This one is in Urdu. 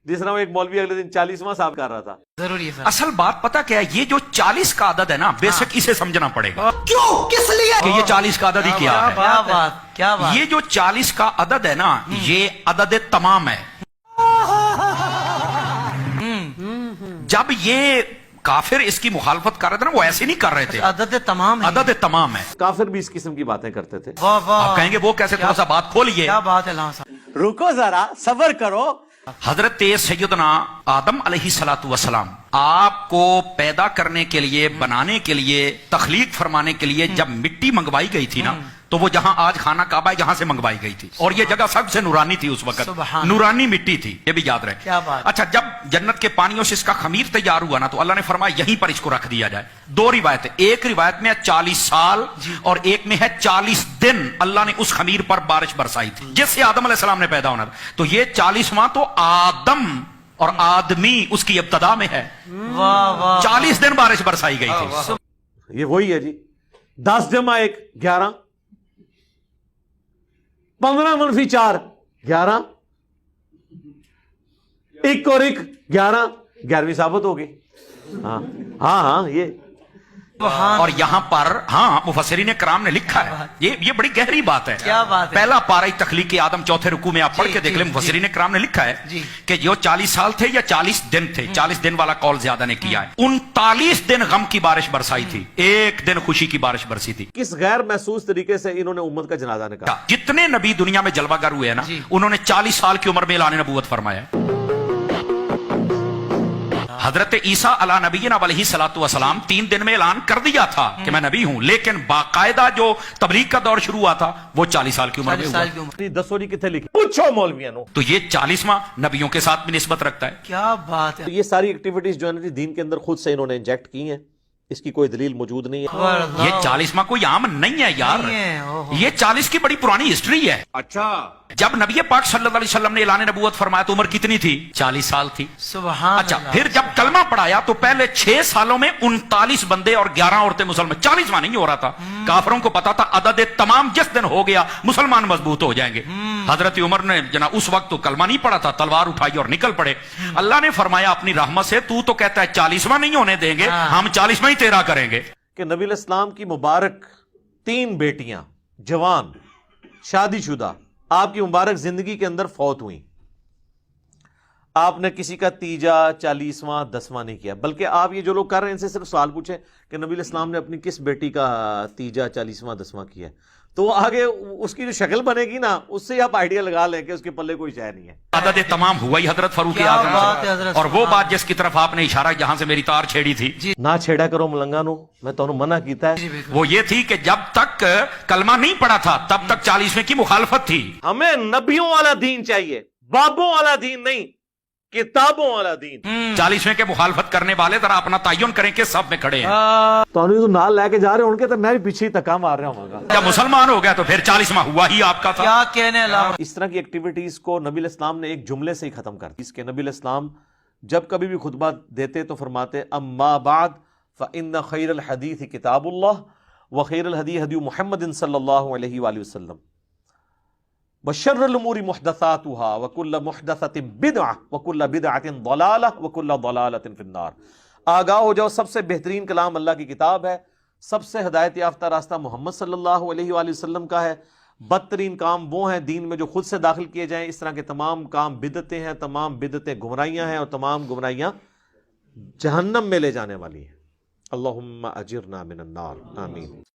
جس طرح ایک مولوی اگلے دن 40واں صاحب کر رہا تھا. ضروری ہے سر. اصل بات پتہ کیا ہے، یہ جو 40 کا عدد ہے نا، بے شک اسے سمجھنا پڑے گا. کیوں؟ کس لیے؟ کہ یہ 40 کا عدد ہی کیا ہے. کیا بات، کیا بات. یہ جو 40 کا عدد ہے نا، یہ عدد تمام ہے. جب یہ کافر اس کی مخالفت کر رہے تھے نا، وہ ایسے نہیں کر رہے تھے. عدد تمام ہے. عدد تمام ہے. کافر بھی اس قسم کی باتیں کرتے تھے. واہ واہ. آپ کہیں گے وہ کیسے، تھوڑا سا بات کھولیے. کیا بات ہے لاؤں صاحب. رکو ذرا، صبر کرو. حضرت سیدنا آدم علیہ الصلوۃ والسلام آپ کو پیدا کرنے کے لیے، بنانے کے لیے، تخلیق فرمانے کے لیے جب مٹی منگوائی گئی تھی نا، تو وہ جہاں آج خانہ کعبہ ہے یہاں سے منگوائی گئی تھی، اور یہ جگہ سب سے نورانی تھی اس وقت. سبحان. نورانی مٹی تھی، یہ بھی یاد رہے. کیا بات. اچھا، جب جنت کے پانیوں سے اس کا خمیر تیار ہوا نا، تو اللہ نے فرمایا یہیں پر اس کو رکھ دیا جائے. دو روایتیں، ایک روایت میں ہے 40 سال اور ایک میں ہے 40 دن اللہ نے اس خمیر پر بارش برسائی تھی جس سے آدم علیہ السلام نے پیدا ہونا تھا. تو یہ 40واں تو آدم اور آدمی اس کی ابتدا میں ہے. واہ واہ. 40 دن بارش برسائی گئی تھی. یہ وہی ہے جی. 10 جمع 1 11، 15 منفی 4 11، 1 اور 1 11، 11ویں ثابت ہوگی. ہاں ہاں ہاں، یہ اور یہاں پر ہاں مفسرین کرام نے لکھا ہے، یہ بڑی گہری بات ہے. کیا بات ہے. پہلا پارہ تخلیق آدم چوتھے رکوع میں آپ پڑھ کے دیکھ لیں، مفسرین کرام نے لکھا ہے کہ جو 40 سال تھے یا 40 دن تھے. 40 دن والا قول زیادہ نے کیا ہے. 39 دن غم کی بارش برسائی تھی، 1 دن خوشی کی بارش برسی تھی. کس غیر محسوس طریقے سے انہوں نے امت کا جنازہ نکالا. جتنے نبی دنیا میں جلوہ گر ہوئے ہیں نا، انہوں نے 40 سال کی عمر میں اعلان نبوت فرمایا. حضرت عیسیٰ علیہ نبینا علیہ الصلوۃ والسلام 3 دن میں اعلان کر دیا تھا کہ میں نبی ہوں، لیکن باقاعدہ جو تبلیغ کا دور شروع ہوا تھا وہ 40 سال کی عمر میں ہوا. دسو جی کتنے لکھی، پوچھو مولویوں نو. تو یہ 40واں نبیوں کے ساتھ بھی نسبت رکھتا ہے. کیا بات ہے. یہ ساری ایکٹیویٹیز جو ہے نا دین کے اندر خود سے انہوں نے انجیکٹ کی ہیں، اس کی کوئی دلیل موجود نہیں ہے. یہ 40واں کوئی عام نہیں ہے یار، یہ 40 کی بڑی پرانی ہسٹری ہے. اچھا، جب نبی پاک صلی اللہ علیہ وسلم نے اعلان نبوت فرمایا تو عمر کتنی تھی؟ 40 سال تھی. سبحان. اچھا، پھر جب کلمہ پڑھایا تو پہلے 6 سالوں میں 39 بندے اور 11 عورتیں مسلمان. 40واں نہیں ہو رہا تھا. کافروں کو پتا تھا عدد تمام جس دن ہو گیا مسلمان مضبوط ہو جائیں گے. حضرت عمر نے جناب اس وقت تو کلمہ نہیں پڑھا تھا، تلوار اٹھائی اور نکل پڑے. اللہ نے فرمایا اپنی رحمت سے تو کہتا ہے 40واں نہیں ہونے دیں گے، ہم 40واں ہی تیرا کریں گے. کہ نبی علیہ السلام کی مبارک 3 بیٹیاں جوان شادی شدہ آپ کی مبارک زندگی کے اندر فوت ہوئیں. آپ نے کسی کا تیجا 40واں 10واں نہیں کیا، بلکہ آپ یہ جو لوگ کر رہے ہیں ان سے صرف سوال پوچھیں کہ نبی علیہ السلام نے اپنی کس بیٹی کا تیجا 40واں 10واں کیا ہے، تو آگے اس کی جو شکل بنے گی نا اس سے آپ آئیڈیا لگا لیں کہ اس کے پلے کوئی شے نہیں ہے. عدد تمام ہوا ہی حضرت فاروق اعظم سے. اور وہ بات جس کی طرف آپ نے اشارہ جہاں سے میری تار چھیڑی تھی، نہ چھیڑا کرو ملنگا نو، میں تو منع کیتا ہے. وہ یہ تھی کہ جب تک کلمہ نہیں پڑا تھا تب تک 40ویں کی مخالفت تھی. ہمیں نبیوں والا دین چاہیے، بابوں والا دین نہیں، کتابوں والا دین. 40ویں کے مخالفت کرنے والے ذرا اپنا تعین کریں کہ سب میں کھڑے ہیں. تو نال لے کے جا رہے ہوں گے تو میں بھی پیچھے ہی تکا مار رہا ہوں گا. جب مسلمان ہو گیا تو پھر 40واں ہوا ہی آپ کا تھا. کیا کہنے لگا. اس طرح کی ایکٹیویٹیز کو نبی علیہ السلام نے ایک جملے سے ہی ختم کر دی. اس کے نبی علیہ السلام جب کبھی بھی خطبہ دیتے تو فرماتے اما بعد فإن خیر الحدیث کتاب اللہ وخیر الہدی ہدی محمد صلی اللہ علیہ وآلہ وسلم وشر الامور محدثاتها وكل محدثۃ بدعہ وكل بدعۃ ضلالہ وكل ضلالۃ فی النار. آگاہ ہو جاؤ، سب سے بہترین کلام اللہ کی کتاب ہے، سب سے ہدایت یافتہ راستہ محمد صلی اللہ علیہ وآلہ وسلم کا ہے. بدترین کام وہ ہیں دین میں جو خود سے داخل کیے جائیں. اس طرح کے تمام کام بدعتیں ہیں، تمام بدعتیں گمراہیاں ہیں، اور تمام گمراہیاں جہنم میں لے جانے والی ہیں. اللہم اجرنا من النار، آمین.